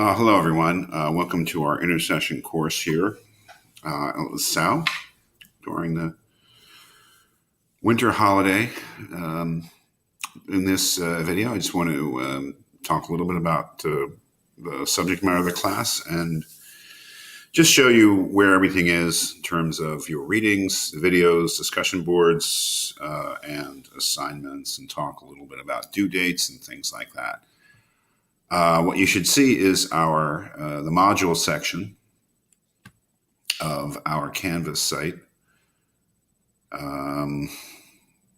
Hello, everyone. Welcome to our Intersession course here at LaSalle during the winter holiday. In this video, I just want to talk a little bit about the subject matter of the class and just show you where everything is in terms of your readings, videos, discussion boards, and assignments, and talk a little bit about due dates and things like that. What you should see is the module section of our Canvas site.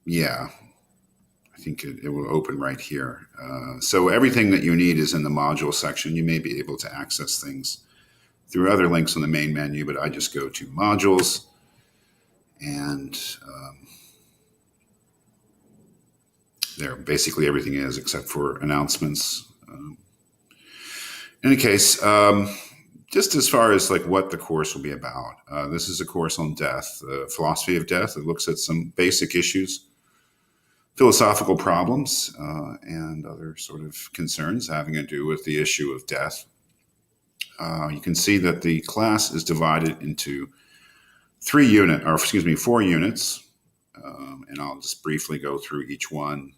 Yeah, I think it will open right here. So everything that you need is in the module section. You may be able to access things through other links on the main menu, but I just go to modules and there basically everything is except for announcements. In any case, just as far as like what the course will be about, this is a course on death, philosophy of death. It looks at some basic issues, philosophical problems, and other sort of concerns having to do with the issue of death. You can see that the class is divided into 4 units, and I'll just briefly go through each one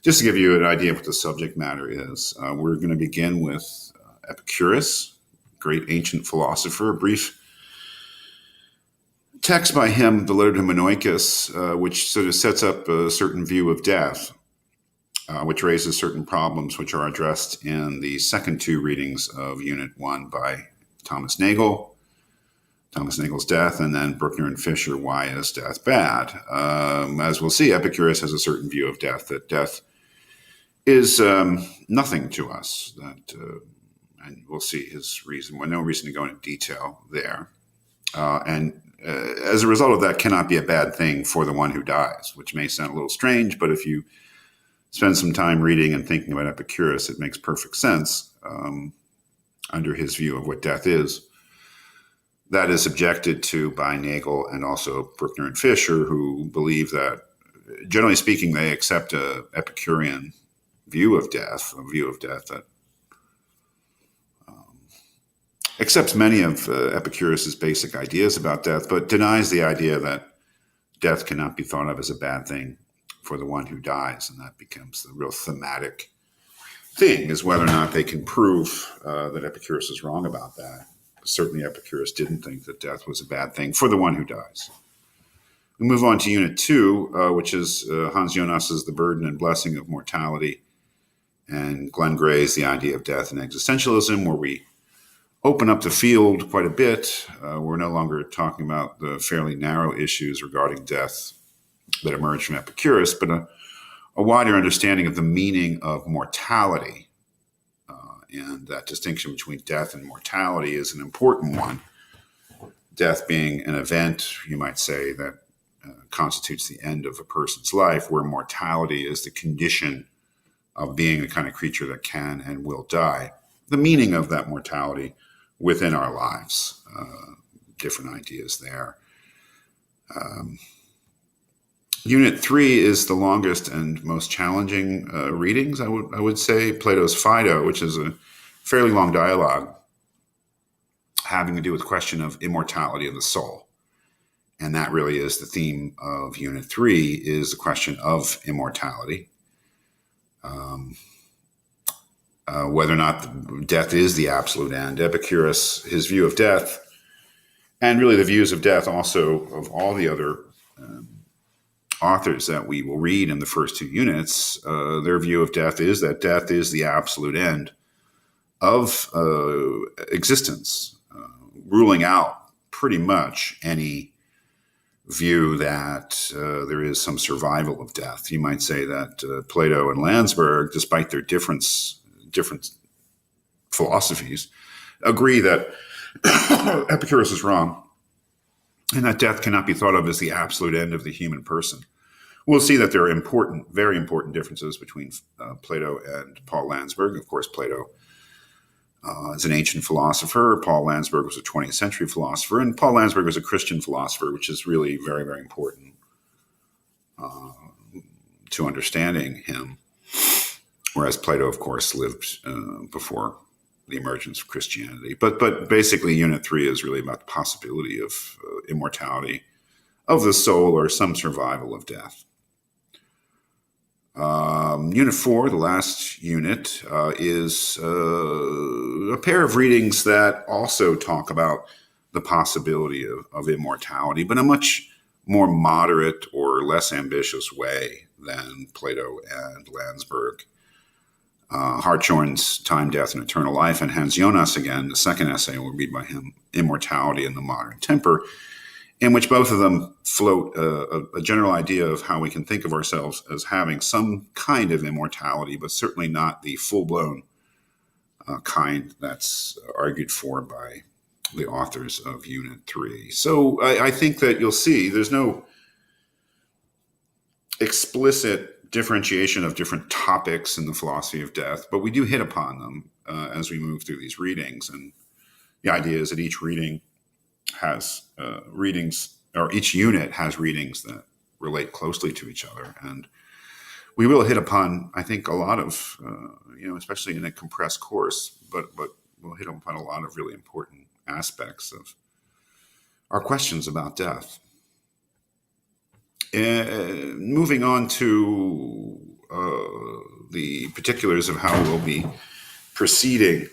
just to give you an idea of what the subject matter is. We're going to begin with Epicurus, great ancient philosopher, a brief text by him, the letter to Menoicus, which sort of sets up a certain view of death, which raises certain problems which are addressed in the second 2 readings of Unit 1 by Thomas Nagel, Thomas Nagel's Death, and then Bruckner and Fisher, Why is Death Bad? As we'll see, Epicurus has a certain view of death, that death is nothing to us, and we'll see his reason. Well, no reason to go into detail there. And as a result of that, cannot be a bad thing for the one who dies, which may sound a little strange, but if you spend some time reading and thinking about Epicurus, it makes perfect sense under his view of what death is. That is objected to by Nagel and also Bruckner and Fisher, who believe that, generally speaking, they accept an Epicurean view of death, a view of death that accepts many of Epicurus's basic ideas about death, but denies the idea that death cannot be thought of as a bad thing for the one who dies. And that becomes the real thematic thing, is whether or not they can prove that Epicurus is wrong about that. Certainly Epicurus didn't think that death was a bad thing for the one who dies. We move on to Unit 2, which is Hans Jonas's The Burden and Blessing of Mortality, and Glenn Gray's The Idea of Death and Existentialism, where we open up the field quite a bit. We're no longer talking about the fairly narrow issues regarding death that emerge from Epicurus, but a wider understanding of the meaning of mortality. And that distinction between death and mortality is an important one. Death being an event, you might say, that constitutes the end of a person's life, where mortality is the condition of being the kind of creature that can and will die. The meaning of that mortality within our lives, different ideas there. Unit 3 is the longest and most challenging readings, I would say. Plato's Phaedo, which is a fairly long dialogue having to do with the question of immortality of the soul. And that really is the theme of Unit 3, is the question of immortality. Whether or not death is the absolute end. Epicurus, his view of death, and really the views of death also of all the other authors that we will read in the first 2 units, their view of death is that death is the absolute end of existence, ruling out pretty much any view that there is some survival of death. You might say that Plato and Landsberg, despite their different philosophies, agree that Epicurus is wrong and that death cannot be thought of as the absolute end of the human person. We'll see that there are important, very important differences between Plato and Paul Landsberg. Of course, Plato is an ancient philosopher. Paul Landsberg was a 20th century philosopher, and Paul Landsberg was a Christian philosopher, which is really very, very important to understanding him. Whereas Plato, of course, lived before the emergence of Christianity. But basically, Unit 3 is really about the possibility of immortality of the soul or some survival of death. Unit 4, the last unit, is a pair of readings that also talk about the possibility of immortality, but in a much more moderate or less ambitious way than Plato and Landsberg. Hartshorne's Time, Death, and Eternal Life, and Hans Jonas, again, the second essay we'll read by him, Immortality and the Modern Temper, in which both of them float a general idea of how we can think of ourselves as having some kind of immortality, but certainly not the full-blown kind that's argued for by the authors of Unit 3. So I think that you'll see there's no explicit differentiation of different topics in the philosophy of death, but we do hit upon them as we move through these readings. And the idea is that each reading has readings, or each unit has readings that relate closely to each other. And we will hit upon, I think, a lot of, especially in a compressed course, but we'll hit upon a lot of really important aspects of our questions about death. Moving on to the particulars of how we'll be proceeding,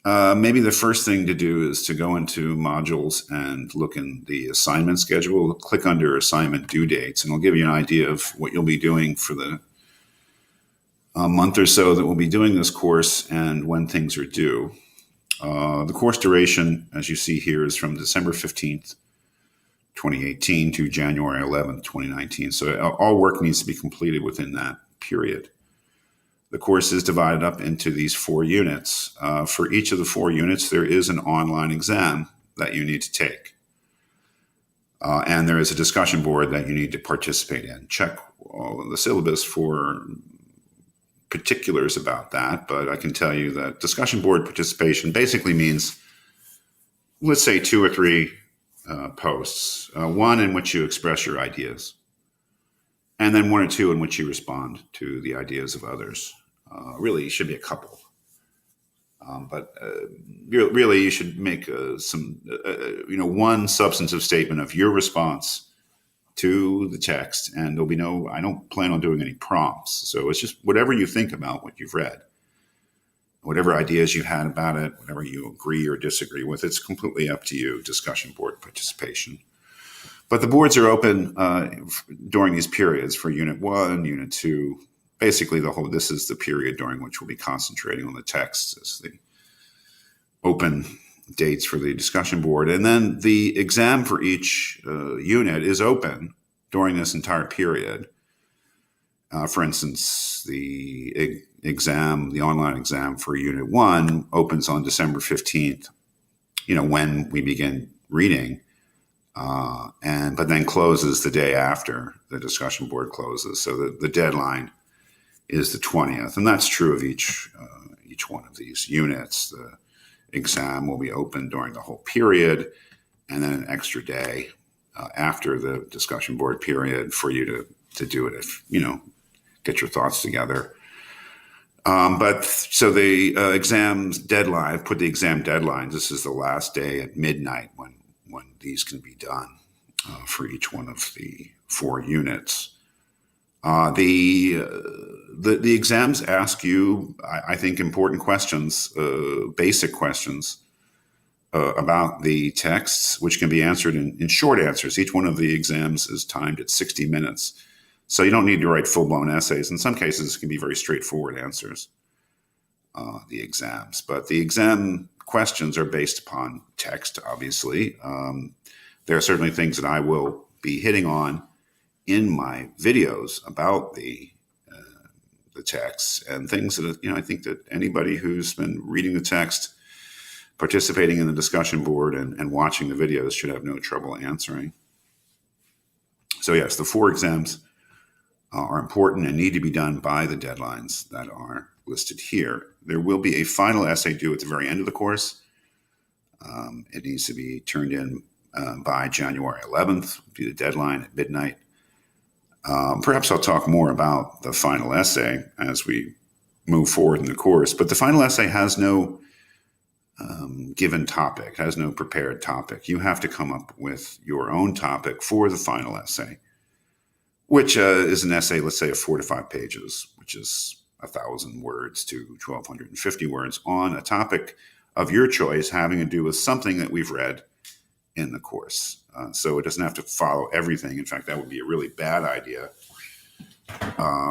maybe the first thing to do is to go into modules and look in the assignment schedule, click under assignment due dates, and it'll give you an idea of what you'll be doing for the month or so that we'll be doing this course and when things are due. The course duration, as you see here, is from December 15th, 2018 to January 11th, 2019. So all work needs to be completed within that period. The course is divided up into these 4 units. For each of the 4 units, there is an online exam that you need to take. And there is a discussion board that you need to participate in. Check the syllabus for particulars about that, but I can tell you that discussion board participation basically means, let's say, 2 or 3 posts, one in which you express your ideas, and then 1 or 2 in which you respond to the ideas of others. Really, it should be a couple. But really, you should make one substantive statement of your response to the text, and there'll be I don't plan on doing any prompts. So it's just whatever you think about what you've read, whatever ideas you had about it, whatever you agree or disagree with, it's completely up to you, discussion board participation. But the boards are open during these periods for Unit 1, Unit 2. Basically, this is the period during which we'll be concentrating on the text as the open dates for the discussion board. And then the exam for each unit is open during this entire period. For instance, the online exam for Unit 1 opens on December 15th, when we begin reading, but then closes the day after the discussion board closes. So the deadline is the 20th, and that's true of each one of these units. The exam will be open during the whole period, and then an extra day after the discussion board period for you to do it if, get your thoughts together. So the exams deadline, I've put the exam deadline, this is the last day at midnight when these can be done for each one of the 4 units. The exams ask you, I think, important questions, basic questions about the texts, which can be answered in short answers. Each one of the exams is timed at 60 minutes. So you don't need to write full-blown essays. In some cases, it can be very straightforward answers, the exams. But the exam questions are based upon text, obviously. There are certainly things that I will be hitting on in my videos about the texts, and things that, I think that anybody who's been reading the text, participating in the discussion board, and watching the videos should have no trouble answering. So yes, the 4 exams are important and need to be done by the deadlines that are listed here. There will be a final essay due at the very end of the course. It needs to be turned in by January 11th, would be the deadline at midnight. Perhaps I'll talk more about the final essay as we move forward in the course, but the final essay has no given topic. It has no prepared topic. You have to come up with your own topic for the final essay, which is an essay, let's say, of 4 to 5 pages, which is 1,000 words to 1,250 words on a topic of your choice having to do with something that we've read in the course. So it doesn't have to follow everything. In fact, that would be a really bad idea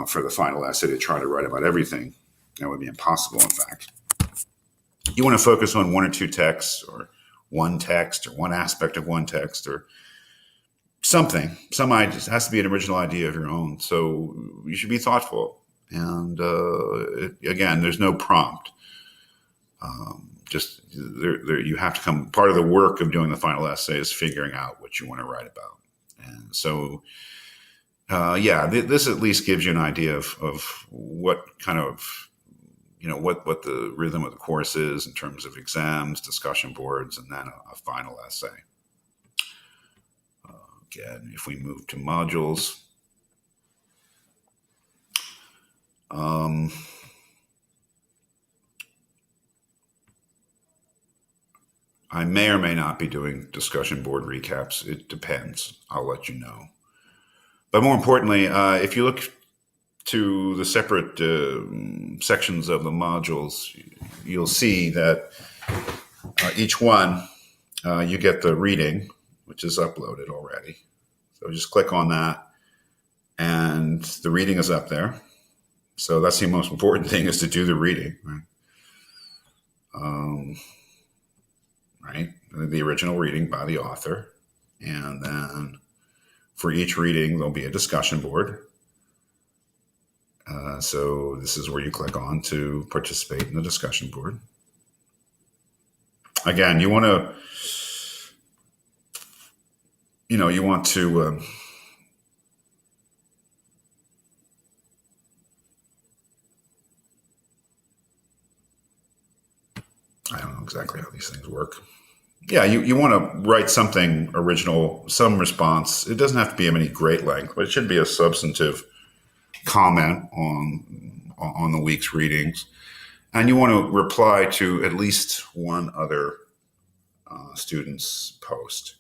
for the final essay to try to write about everything. That would be impossible, in fact. You want to focus on 1 or 2 texts, or one text, or one aspect of one text, or something. Some ideas. It has to be an original idea of your own. So you should be thoughtful. And again, there's no prompt. Just you have to come. Part of the work of doing the final essay is figuring out what you want to write about. And so, this at least gives you an idea of what kind of, what the rhythm of the course is in terms of exams, discussion boards, and then a final essay. Again, if we move to modules, I may or may not be doing discussion board recaps. It depends. I'll let you know. But more importantly, if you look to the separate sections of the modules, you'll see that each one, you get the reading, which is uploaded already. So just click on that, and the reading is up there. So that's the most important thing, is to do the reading, right? Right? The original reading by the author. And then for each reading, there'll be a discussion board. So this is where you click on to participate in the discussion board. Again, you want to, I don't know exactly how these things work. Yeah, you want to write something original, some response. It doesn't have to be of any great length, but it should be a substantive comment on the week's readings. And you want to reply to at least one other student's post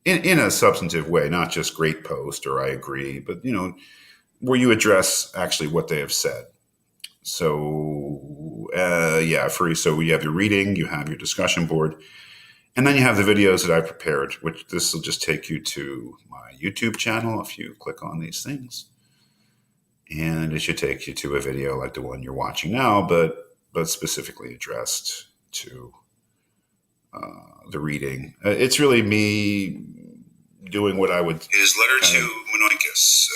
in a substantive way, not just great post or I agree, but, where you address actually what they have said. So, so you have your reading, you have your discussion board, and then you have the videos that I prepared, which this will just take you to my YouTube channel if you click on these things. And it should take you to a video like the one you're watching now, but specifically addressed to the reading. It's really me doing what I would. Is letter to Manoikis.